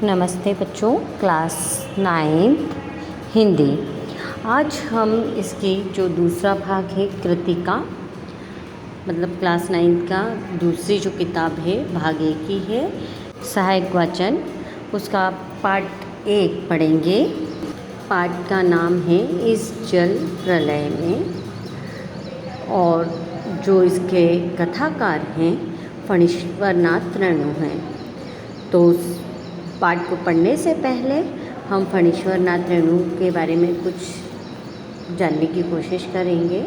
नमस्ते बच्चों, क्लास 9 हिंदी। आज हम इसकी जो दूसरा भाग है कृतिका, मतलब क्लास 9 का दूसरी जो किताब है भाग 1 की है, सहायक वाचन, उसका पार्ट 1 पढ़ेंगे। पार्ट का नाम है इस जल प्रलय में, और जो इसके कथाकार हैं फणीश्वरनाथ रेणु हैं। तो पाठ को पढ़ने से पहले हम फणीश्वरनाथ रेणु के बारे में कुछ जानने की कोशिश करेंगे।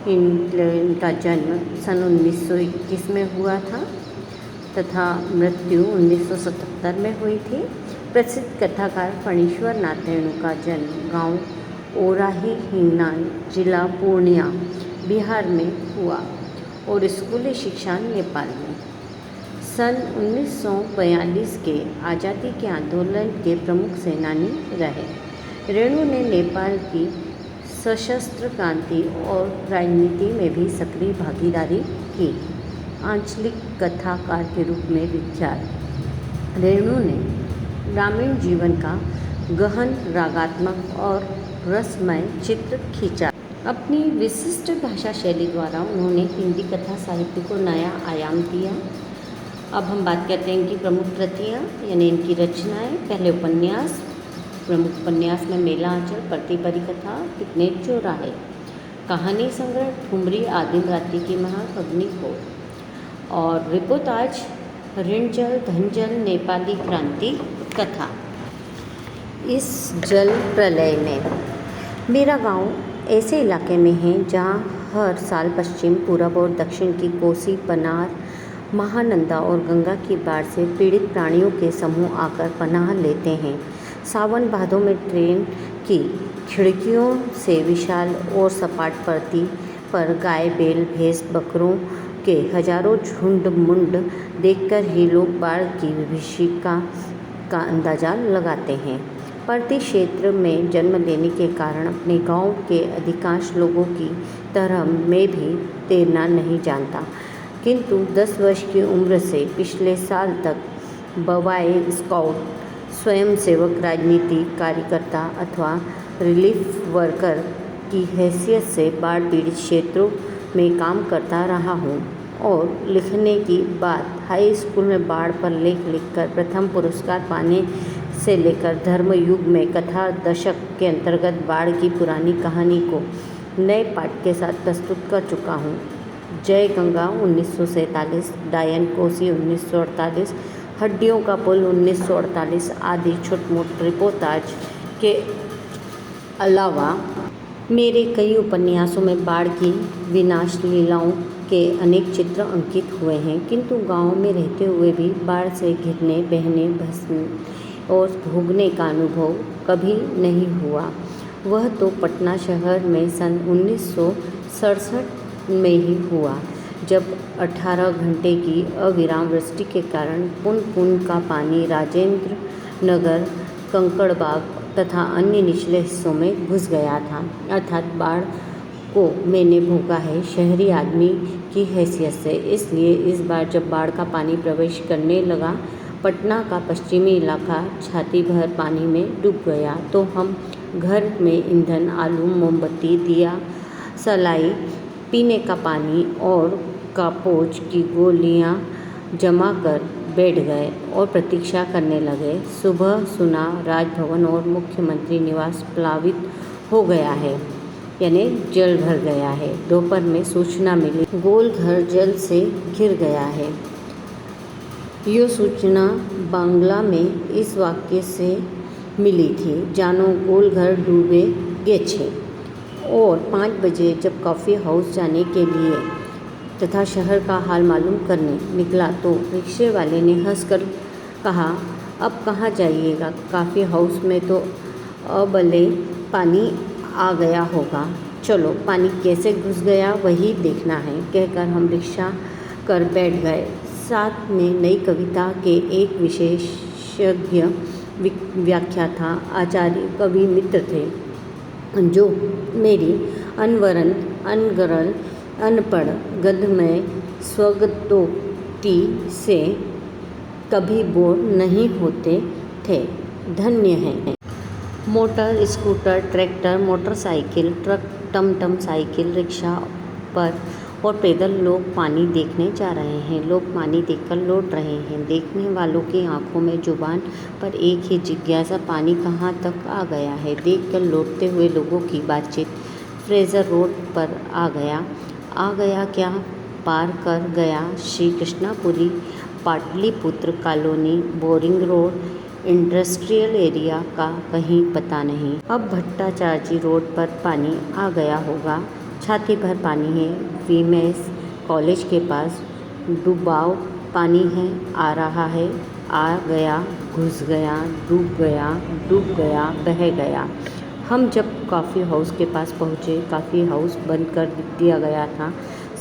इनका जन्म सन 1921 में हुआ था तथा मृत्यु 1977 में हुई थी। प्रसिद्ध कथाकार फणीश्वरनाथ रेणु का जन्म गांव ओराही हिंगनान, जिला पूर्णिया, बिहार में हुआ और स्कूली शिक्षा नेपाल में। सन 1942 के आज़ादी के आंदोलन के प्रमुख सेनानी रहे। रेणु ने नेपाल की सशस्त्र क्रांति और राजनीति में भी सक्रिय भागीदारी की। आंचलिक कथाकार के रूप में विख्यात रेणु ने ग्रामीण जीवन का गहन, रागात्मक और रसमय चित्र खींचा। अपनी विशिष्ट भाषा शैली द्वारा उन्होंने हिंदी कथा साहित्य को नया आयाम दिया। अब हम बात करते हैं इनकी प्रमुख कृतियाँ यानी इनकी रचनाएं। पहले उपन्यास। प्रमुख उपन्यास में मेला आंचल, परती परी कथा, कितने चौराहे, कहानी संग्रह ठुमरी आदिम रात्रि की महक, अग्निकोट, और रिपोर्टाज ऋणजल धनजल नेपाली क्रांति कथा। इस जल प्रलय में मेरा गांव ऐसे इलाके में है जहां हर साल पश्चिम, पूरब और दक्षिण की कोसी, पनार, महानंदा और गंगा की बाढ़ से पीड़ित प्राणियों के समूह आकर पनाह लेते हैं। सावन भादों में ट्रेन की खिड़कियों से विशाल और सपाट परती पर गाय, बैल, भैंस, बकरों के हजारों झुंड मुंड देखकर ही लोग बाढ़ की विभीषिका का अंदाजा लगाते हैं। परती क्षेत्र में जन्म लेने के कारण अपने गांव के अधिकांश लोगों की तरह मैं भी तैरना नहीं जानता, किंतु 10 वर्ष की उम्र से पिछले साल तक बॉय स्काउट, स्वयंसेवक, राजनीतिक कार्यकर्ता अथवा रिलीफ वर्कर की हैसियत से बाढ़ पीड़ित क्षेत्रों में काम करता रहा हूँ। और लिखने की बात हाई स्कूल में बाढ़ पर लेख लिखकर प्रथम पुरस्कार पाने से लेकर धर्मयुग में कथा दशक के अंतर्गत बाढ़ की पुरानी कहानी को नए पाठ के साथ प्रस्तुत कर चुका हूँ। जय गंगा 1947, डायन कोसी 1948, हड्डियों का पुल 1948 आदि छोट-मोट रिपोर्टाज के अलावा मेरे कई उपन्यासों में बाढ़ की विनाश लीलाओं के अनेक चित्र अंकित हुए हैं, किंतु गांव में रहते हुए भी बाढ़ से घिरने, बहने, भसने और भोगने का अनुभव कभी नहीं हुआ। वह तो पटना शहर में सन 1967 में ही हुआ, जब 18 घंटे की अविराम वृष्टि के कारण पुन का पानी राजेंद्र नगर, कंकड़बाग तथा अन्य निचले हिस्सों में घुस गया था। अर्थात बाढ़ को मैंने भोगा है शहरी आदमी की हैसियत से। इसलिए इस बार जब बाढ़ का पानी प्रवेश करने लगा, पटना का पश्चिमी इलाका छाती भर पानी में डूब गया, तो हम घर में ईंधन, आलू, मोमबत्ती, दिया, सलाई, पीने का पानी और कापोज की गोलियां जमा कर बैठ गए और प्रतीक्षा करने लगे। सुबह सुना राजभवन और मुख्यमंत्री निवास प्लावित हो गया है, यानी जल भर गया है। दोपहर में सूचना मिली गोल घर जल से घिर गया है। ये सूचना बांग्ला में इस वाक्य से मिली थी, जानो गोल घर डूबे गे छे। और 5 बजे जब कॉफ़ी हाउस जाने के लिए तथा शहर का हाल मालूम करने निकला तो रिक्शे वाले ने हंसकर कहा, अब कहाँ जाइएगा, कॉफ़ी हाउस में तो अबले पानी आ गया होगा, चलो पानी कैसे घुस गया वही देखना है, कहकर हम रिक्शा कर बैठ गए। साथ में नई कविता के एक विशेषज्ञ व्याख्याता आचार्य कवि मित्र थे, जो मेरी अनवरन, अनगरल, अनपढ़, गद्यमय स्वगतोक्ति से कभी बोर नहीं होते थे। धन्य हैं। Motor, scooter, tractor, motorcycle, truck, टमटम, साइकिल, रिक्शा पर और पैदल लोग पानी देखने जा रहे हैं। लोग पानी देखकर लौट रहे हैं। देखने वालों की आंखों में जुबान पर एक ही जिज्ञासा, पानी कहाँ तक आ गया है। देखकर लौटते हुए लोगों की बातचीत। फ्रेजर रोड पर आ गया क्या? पार कर गया Shri Krishnapuri, Pataliputra colony, boring road, industrial area का कहीं पता नहीं। अब भट्टाचार्य रोड पर पानी आ गया होगा। छाती भर पानी है। वीएमएस कॉलेज के पास डूबाव पानी है। आ रहा है, आ गया, घुस गया, डूब गया, बह गया। हम जब कॉफ़ी हाउस के पास पहुँचे, कॉफ़ी हाउस बंद कर दिया गया था।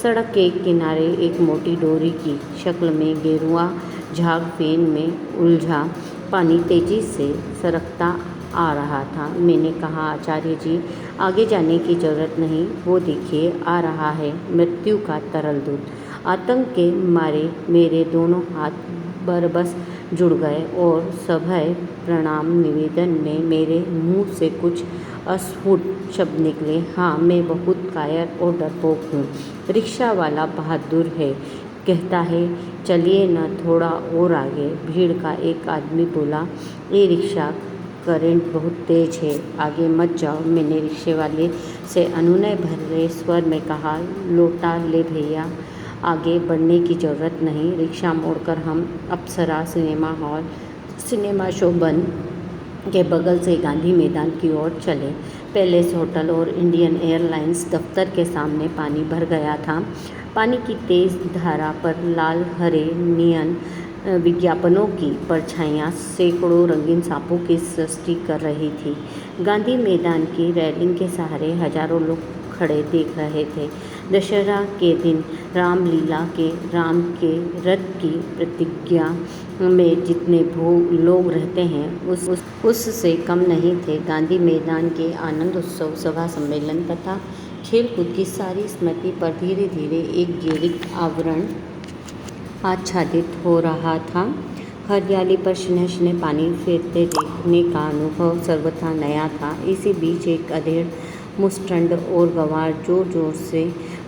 सड़क के किनारे एक मोटी डोरी की शक्ल में गेरुआ झाग फेन में उलझा पानी तेजी से सरकता आ रहा था। मैंने कहा, आचार्य जी, आगे जाने की जरूरत नहीं, वो देखिए आ रहा है मृत्यु का तरल दूत। आतंक के मारे मेरे दोनों हाथ बरबस जुड़ गए और सभय प्रणाम निवेदन में मेरे मुंह से कुछ अस्फुट शब्द निकले। हाँ, मैं बहुत कायर और डरपोक हूँ। रिक्शा वाला बहादुर है, कहता है चलिए न थोड़ा और आगे। भीड़ का एक आदमी बोला, ये रिक्शा करंट बहुत तेज है, आगे मत जाओ। मैंने रिक्शे वाले से अनुनय भरे स्वर में कहा, लौटा ले भैया, आगे बढ़ने की ज़रूरत नहीं। रिक्शा मोड़कर हम अप्सरा सिनेमा शो बन के बगल से गांधी मैदान की ओर चले। पैलेस होटल और इंडियन एयरलाइंस दफ्तर के सामने पानी भर गया था। पानी की तेज़ धारा पर लाल हरे नियन विज्ञापनों की परछाइयाँ सैकड़ों रंगीन सांपों की सृष्टि कर रही थी। गांधी मैदान की रेलिंग के सहारे हजारों लोग खड़े देख रहे थे। दशहरा के दिन रामलीला के राम के रथ की प्रतिज्ञा में जितने लोग रहते हैं उससे कम नहीं थे। गांधी मैदान के आनंद उत्सव, सभा, सम्मेलन तथा खेलकूद की सारी स्मृति पर धीरे धीरे एक गैरिक आवरण आच्छादित हो रहा था। हरियाली पर शनह पानी फेरते देखने का अनुभव सर्वथा नया था। इसी बीच एक अधेड़ मुस्टंड और गंवार जोर जोर से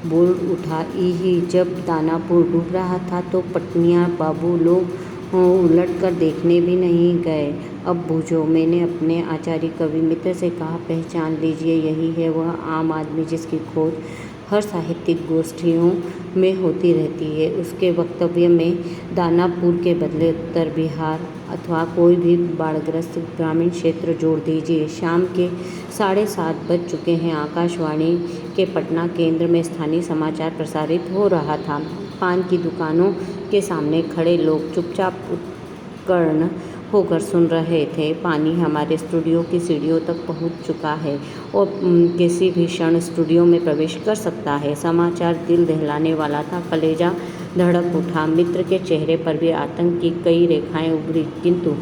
बोल उठा, इही जब दानापुर डूब रहा था तो पटनिया बाबू लोग उलट कर देखने भी नहीं गए। अब बूझो। मैंने अपने आचार्य कवि मित्र से कहा, पहचान लीजिए, यही है वह आम आदमी जिसकी खोज हर साहित्यिक गोष्ठियों में होती रहती है। उसके वक्तव्य में दानापुर के बदले उत्तर बिहार अथवा कोई भी बाढ़ग्रस्त ग्रामीण क्षेत्र जोड़ दीजिए। शाम के 7:30 बज चुके हैं। आकाशवाणी के पटना केंद्र में स्थानीय समाचार प्रसारित हो रहा था। पान की दुकानों के सामने खड़े लोग चुपचाप उत्कीर्ण होकर सुन रहे थे। पानी हमारे स्टूडियो की सीढ़ियों तक पहुंच चुका है और किसी भी क्षण स्टूडियो में प्रवेश कर सकता है। समाचार दिल दहलाने वाला था। कलेजा धड़क उठा। मित्र के चेहरे पर भी आतंक की कई रेखाएं उभरी, किंतु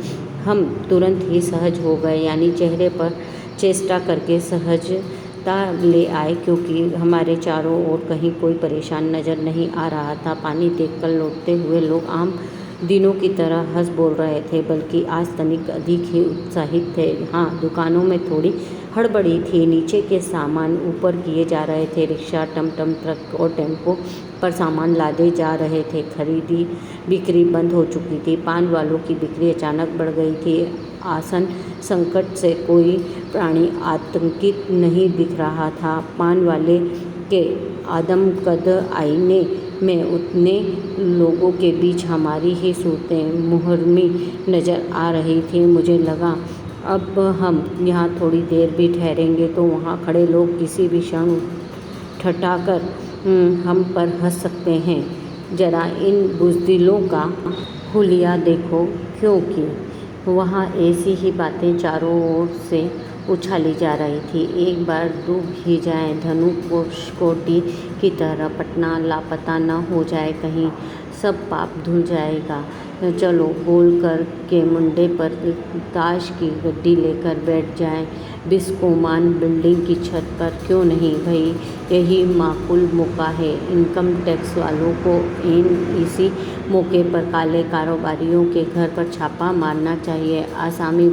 हम तुरंत ही सहज हो गए, यानी चेहरे पर चेष्टा करके सहजता ले आए, क्योंकि हमारे चारों ओर कहीं कोई परेशान नजर नहीं आ रहा था। पानी देखकर लौटते हुए लोग आम दिनों की तरह हंस बोल रहे थे, बल्कि आज तनिक अधिक ही उत्साहित थे। हाँ, दुकानों में थोड़ी हड़बड़ी थी। नीचे के सामान ऊपर किए जा रहे थे। रिक्शा, टमटम, ट्रक और टेम्पो पर सामान लादे जा रहे थे। खरीदी बिक्री बंद हो चुकी थी। पान वालों की बिक्री अचानक बढ़ गई थी। आसन संकट से कोई प्राणी आतंकित नहीं दिख रहा था। पान वाले के आदमकद आईने में उतने लोगों के बीच हमारी ही सूरतें मुहर्रमी नज़र आ रही थी। मुझे लगा, अब हम यहाँ थोड़ी देर भी ठहरेंगे तो वहाँ खड़े लोग किसी भी क्षण ठठाकर हम पर हंस सकते हैं। जरा इन बुज़दिलों का हुलिया देखो, क्योंकि वहाँ ऐसी ही बातें चारों ओर से उछाली जा रही थी। एक बार डूब ही जाए धनु कोटि की तरह, पटना लापता न हो जाए कहीं, सब पाप धुल जाएगा। चलो गोल कर के मुंडे पर ताश की गड्डी लेकर बैठ जाएं बिस्कोमान बिल्डिंग की छत पर, क्यों नहीं भई, यही माकूल मौका है। इनकम टैक्स वालों को इसी मौके पर काले कारोबारियों के घर पर छापा मारना चाहिए। आसामी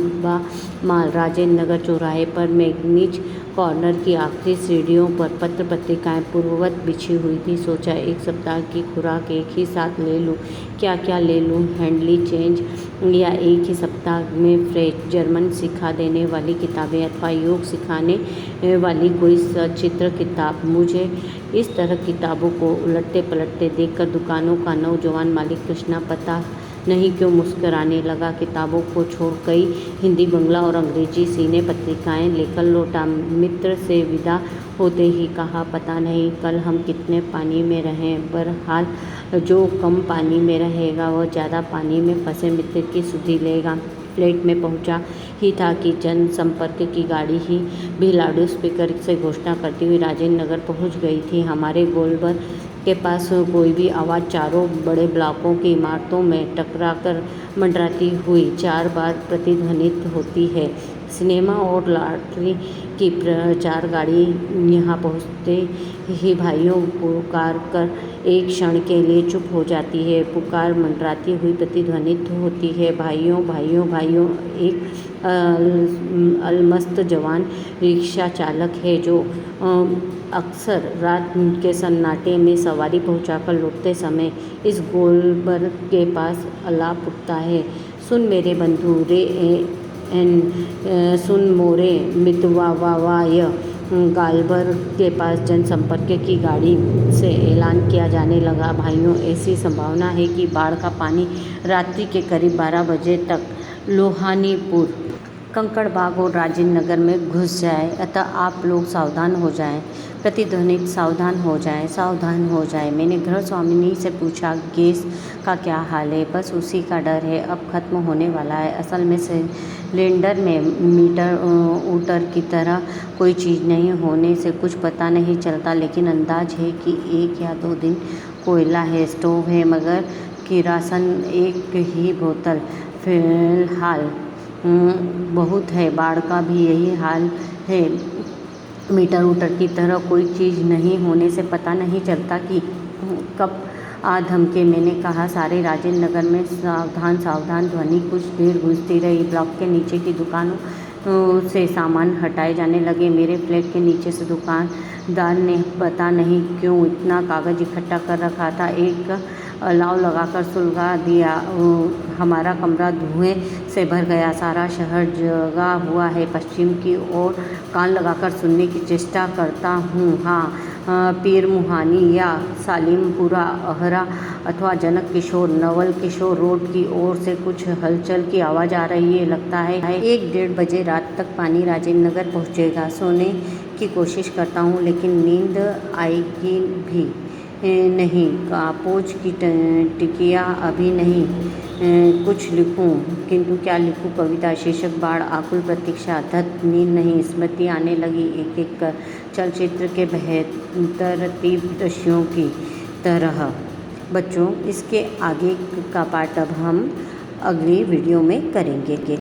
माल राजेंद्र नगर चौराहे पर मैगनीज कॉर्नर की आखिरी सीढ़ियों पर पत्र पत्रिकाएं पूर्ववत बिछी हुई थी। सोचा एक सप्ताह की खुराक एक ही साथ ले लूं। क्या क्या ले लूं, हैंडली चेंज या एक ही सप्ताह में फ्रेंच जर्मन सिखा देने वाली किताबें अथवा योग सिखाने वाली कोई सचित्र किताब। मुझे इस तरह किताबों को उलटते पलटते देखकर दुकानों का नौजवान मालिक कृष्णा पता नहीं क्यों मुस्कराने लगा। किताबों को छोड़ कई हिंदी, बंगला और अंग्रेजी सीने पत्रिकाएं लेकर लौटा। मित्र से विदा होते ही कहा, पता नहीं कल हम कितने पानी में रहें। बहरहाल जो कम पानी में रहेगा वह ज़्यादा पानी में फंसे मित्र की सुधि लेगा। फ्लैट में पहुंचा ही था कि जनसंपर्क की गाड़ी ही भी लाउड स्पीकर से घोषणा करती हुई राजेंद्र नगर पहुंच गई थी। हमारे गोलबर के पास कोई भी आवाज़ चारों बड़े ब्लॉकों की इमारतों में टकराकर मंडराती हुई 4 बार प्रतिध्वनित होती है। सिनेमा और लॉटरी की प्रचार गाड़ी यहाँ पहुँचते ही भाइयों पुकार कर एक क्षण के लिए चुप हो जाती है। पुकार मंडराती हुई प्रतिध्वनित होती है, भाइयों भाइयों भाइयों। एक अलमस्त जवान रिक्शा चालक है जो अक्सर रात के सन्नाटे में सवारी पहुंचाकर लौटते समय इस गोलबर के पास अलाप उठता है। सुन मेरे बंधु रे सुन मोरे मितवावाय। गालबर के पास जनसंपर्क की गाड़ी से ऐलान किया जाने लगा, भाइयों ऐसी संभावना है कि बाढ़ का पानी रात्रि के करीब 12 बजे तक लोहानीपुर, कंकड़बाग और राजेंद्र नगर में घुस जाए, अतः आप लोग सावधान हो जाएं। प्रतिध्वनित, सावधान हो जाएं, सावधान हो जाएं। मैंने घर स्वामिनी से पूछा, गैस का क्या हाल है? बस उसी का डर है, अब खत्म होने वाला है। असल में सिलेंडर में मीटर ऊटर की तरह कोई चीज़ नहीं होने से कुछ पता नहीं चलता, लेकिन अंदाज है कि 1 या 2 दिन कोयला है, स्टोव है, मगर किरासन एक ही बोतल फिलहाल बहुत है। बाढ़ का भी यही हाल है, मीटर ऊटर की तरह कोई चीज़ नहीं होने से पता नहीं चलता कि कब आ धमके। मैंने कहा, सारे राजेंद्र नगर में सावधान सावधान ध्वनि कुछ देर गूंजती रही। ब्लॉक के नीचे की दुकानों से सामान हटाए जाने लगे। मेरे फ्लैट के नीचे से दुकानदार ने पता नहीं क्यों इतना कागज़ इकट्ठा कर रखा था, एक अलाव लगाकर सुलगा दिया। हमारा कमरा धुएं से भर गया। सारा शहर जगा हुआ है। पश्चिम की ओर कान लगाकर सुनने की चेष्टा करता हूँ। हाँ, पीर मुहानी या सालिमपुरा, अहरा अथवा जनक किशोर, नवल किशोर रोड की ओर से कुछ हलचल की आवाज़ आ रही है। लगता है 1-1:30 बजे रात तक पानी राजेंद्र नगर पहुँचेगा। सोने की कोशिश करता हूँ लेकिन नींद आएगी भी नहीं। कापोज की टिकिया अभी नहीं। कुछ लिखूं, किंतु क्या लिखूं? कविता, शीर्षक बाढ़, आकुल प्रतीक्षा, धत नींद नहीं। स्मृति आने लगी एक एक कर, चलचित्र के बेहतरीन दृश्यों की तरह। बच्चों, इसके आगे का पार्ट अब हम अगली वीडियो में करेंगे।